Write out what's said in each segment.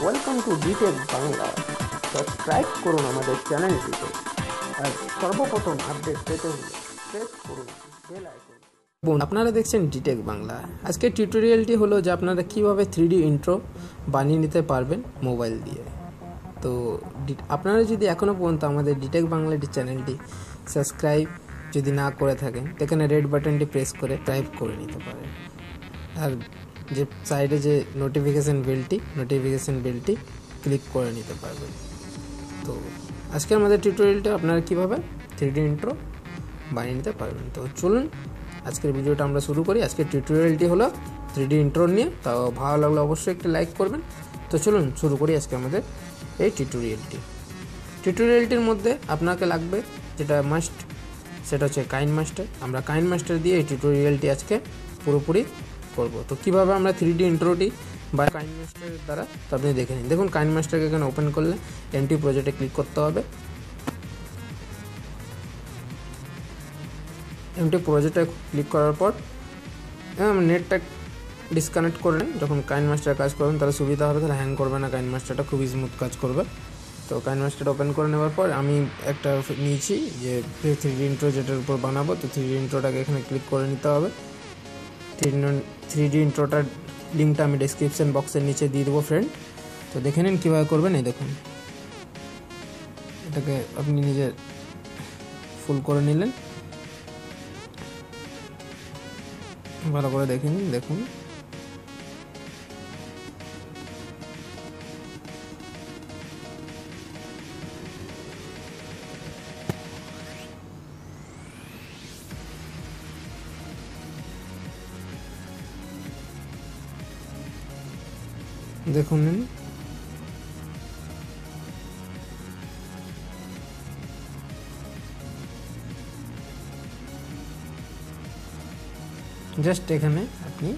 Welcome to Btech Bangla. Subscribe করুন আমাদের চ্যানেলটিতে আর সর্বপ্রথম আপডেট পেতে হলে প্রেস করুন বেল আইকন। আপনারা দেখছেন Btech বাংলা। আজকের টিউটোরিয়ালটি হলো যে আপনারা কিভাবে 3D ইন্ট্রো বানিয়ে নিতে পারবেন মোবাইল দিয়ে। তো আপনারা যদি এখনও পর্যন্ত আমাদের Btech বাংলা চ্যানেলটি সাবস্ক্রাইব যদি না করে থাকেন, এখানে রেড বাটনটি প্রেস করে সাবস্ক্রাইব করে নিতে পারেন। আর যে সাইডে যে নোটিফিকেশন বেলটি ক্লিক করে নিতে পারবেন। তো আজকে আমাদের টিউটোরিয়ালটা আপনারা কিভাবে 3D ইন্ট্রো বানিয়ে নিতে পারবেন। তো চলুন আজকের ভিডিওটা আমরা শুরু করি। আজকের টিউটোরিয়ালটি হলো 3D ইন্ট্রো নিয়ে। তাও ভালো লাগলে অবশ্যই একটা লাইক করবেন। তো চলুন শুরু করি আজকে আমাদের এই টিউটোরিয়ালটির মধ্যে আপনাকে লাগবে যেটা মাস্ট, সেটা হচ্ছে কাইনমাস্টার। আমরা কাইনমাস্টার দিয়ে এই টিউটোরিয়ালটি আজকে পুরোপুরি করব। তো কীভাবে আমরা 3D ইন্ট্রোটি বা কাইনমাস্টারের দ্বারা তো আপনি দেখে নিন। দেখুন কাইনমাস্টারকে এখানে ওপেন করলে এমটি প্রজেক্টে ক্লিক করতে হবে। এমটি প্রজেক্টে ক্লিক করার পর নেটটা ডিসকানেক্ট করে নেন। যখন কাইনমাস্টার কাজ করবেন তাহলে সুবিধা হবে, তাহলে হ্যাং করবে না, কাইনমাস্টারটা খুবই স্মুথ কাজ করবে। তো কাইনমাস্টার ওপেন করে নেওয়ার পর আমি একটা নিয়েছি যে 3D ইন্ট্রো যেটার উপর বানাবো। তো 3D ইন্ট্রোটাকে এখানে ক্লিক করে নিতে হবে। 3D ইন্ট্রোটার লিঙ্কটা আমি ডেসক্রিপশন বক্সের নিচে দিয়ে দেবো ফ্রেন্ড। তো দেখে নিন কীভাবে করবেন। এই দেখুন, এটাকে আপনি নিজে ফুল করে নিলেন, ভালো করে দেখে নিন। দেখুন দেখুন জাস্ট এখানে আপনি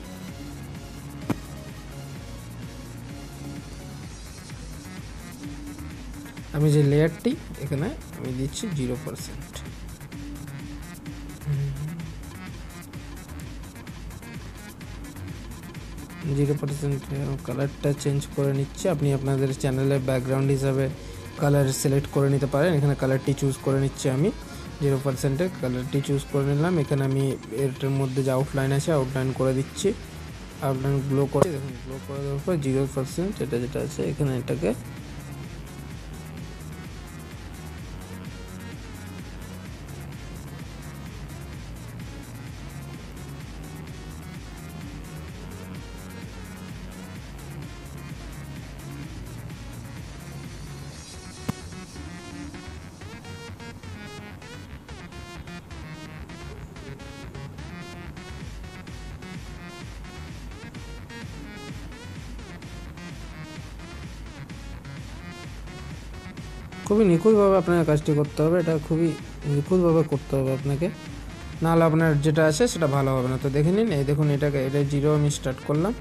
আমি যে লেয়ারটি এখানে আমি দিচ্ছি 0%। কালারটা চেঞ্জ করে নিচ্ছে। আপনি আপনাদের চ্যানেলের ব্যাকগ্রাউন্ড হিসাবে কালার সিলেক্ট করে নিতে পারেন। এখানে কালারটি চুজ করে নিচ্ছি আমি 0%-এর কালারটি চুজ করে নিলাম। এখানে আমি এটার মধ্যে যে আউটলাইন আছে আউটলাইন করে দিচ্ছি। আউটলাইন গ্লো করে দেখুন, গ্লো করে দেওয়ার পর 0% যেটা আছে এখানে এটাকে খুবই নিখুঁতভাবে আপনাকে কাজটি করতে হবে। এটা খুবই নিখুঁতভাবে করতে হবে আপনাকে, নাহলে আপনার যেটা আছে সেটা ভালো হবে না। তো দেখে নিন, এই দেখুন এটা 0 আমি স্টার্ট করলাম।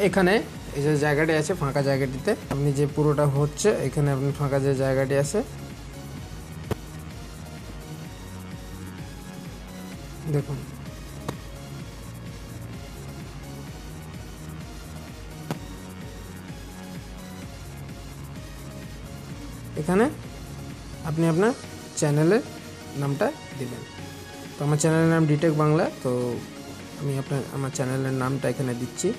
এখানে এই যে জায়গাটি আছে ফাঁকা জায়গাটিতে আপনি যে পুরোটা হচ্ছে এখানে আপনি ফাঁকা যে জায়গাটি আছে দেখুন, এখানে আপনি আপনার চ্যানেলের নামটা দিবেন। তো আমার চ্যানেলের নাম Btech বাংলা। তো আমি আমার চ্যানেলের নামটা এখানে দিচ্ছি।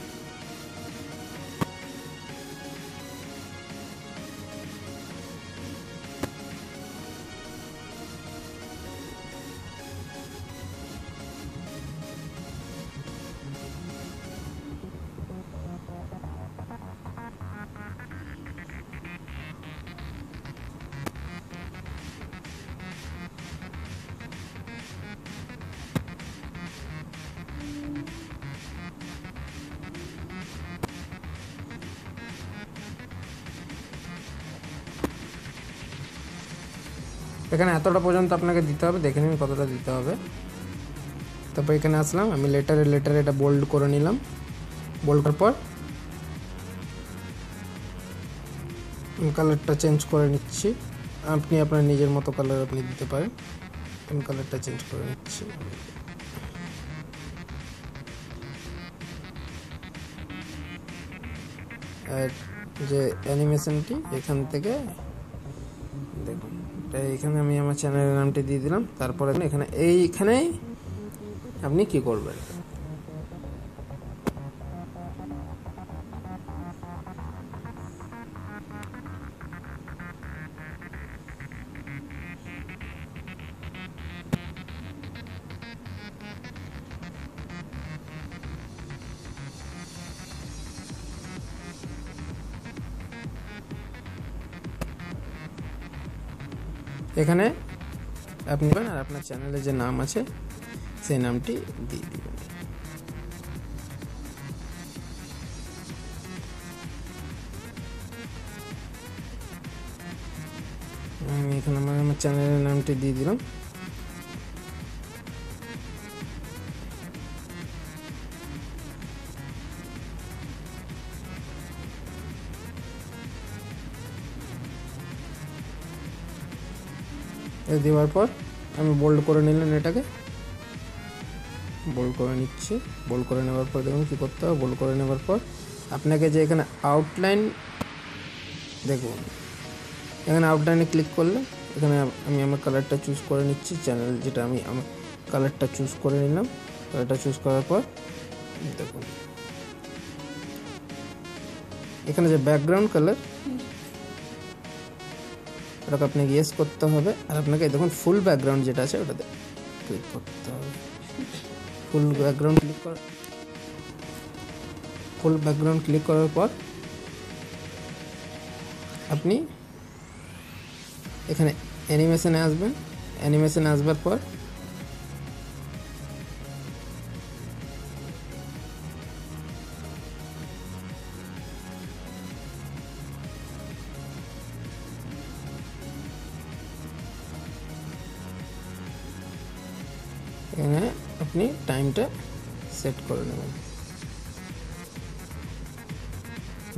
এখানে এতটা পর্যন্ত আপনাকে দিতে হবে, দেখে নিন কতটা দিতে হবে। তারপর এখানে আসলাম, আমি লেটারে এটা বোল্ড করে নিলাম। বোল্ড করার পর কালারটা চেঞ্জ করে নিচ্ছি। আপনি আপনার নিজের মতো কালার আপনি দিতে পারেন। আমি কালারটা চেঞ্জ করে নিচ্ছি। আর যে অ্যানিমেশনটি এখান থেকে দেখুন, এখানে আমি আমার চ্যানেলের নামটি দিয়ে দিলাম। তারপরে এইখানেই আপনি কি করবেন, এখানে আপনি আর আপনার চ্যানেলে যে নাম আছে সেই নামটি দিয়ে দিবেন। আমি এখানে আমার চ্যানেলের নামটি দিয়ে দিলাম। দেওয়ার পর আমি বোল্ড করে নিলাম, এটাকে বোল্ড করে নিচ্ছি। বোল্ড করে নেওয়ার পর দেখুন কী করতে হবে। বোল্ড করে নেওয়ার পর আপনাকে যে এখানে আউটলাইন, দেখুন এখানে আউটলাইনে ক্লিক করলে এখানে আমি আমার কালারটা চুজ করে নিচ্ছি। চ্যানেল যেটা আমি আমার কালারটা চুজ করে নিলাম। কালারটা চুজ করার পর দেখুন এখানে যে ব্যাকগ্রাউন্ড কালার, ওটাকে আপনাকে ইয়েস করতে হবে। আর আপনাকে দেখুন ফুল ব্যাকগ্রাউন্ড যেটা আছে ওটাতে ক্লিক করতে হবে। ফুল ব্যাকগ্রাউন্ড ক্লিক করার পর আপনি এখানে অ্যানিমেশনে আসবেন। অ্যানিমেশনে আসবার পর এখানে আপনি টাইমটা সেট করে নেবেন।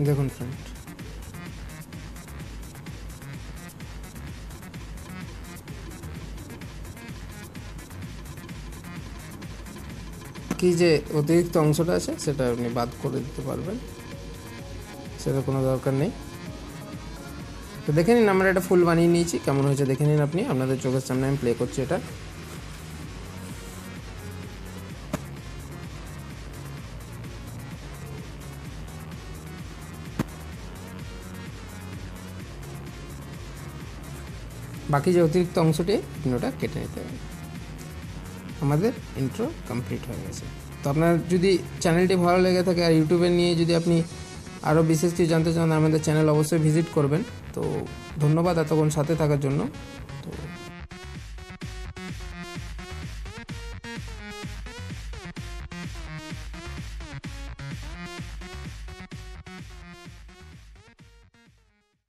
দেখুন ফ্রেন্ড, কি যে অতিরিক্ত অংশটা আছে সেটা আপনি বাদ করে দিতে পারবেন, সেটা কোনো দরকার নেই। তো দেখে নিন, আমরা এটা ফুল বানিয়ে নিয়েছি। কেমন হয়েছে দেখে নিন আপনি, আপনাদের চোখের সামনে আমি প্লে করছি এটা। বাকি যে অতিরিক্ত অংশটি আপনি ওটা কেটে নিতে হবে। আমাদের ইন্ট্রো কমপ্লিট হয়ে গেছে। তো আপনার যদি চ্যানেলটি ভালো লেগে থাকে আর ইউটিউবে নিয়ে যদি আপনি আরও বিশেষ কিছু জানতে চান, আমাদের চ্যানেল অবশ্যই ভিজিট করবেন। তো ধন্যবাদ এতক্ষণ সাথে থাকার জন্য। তো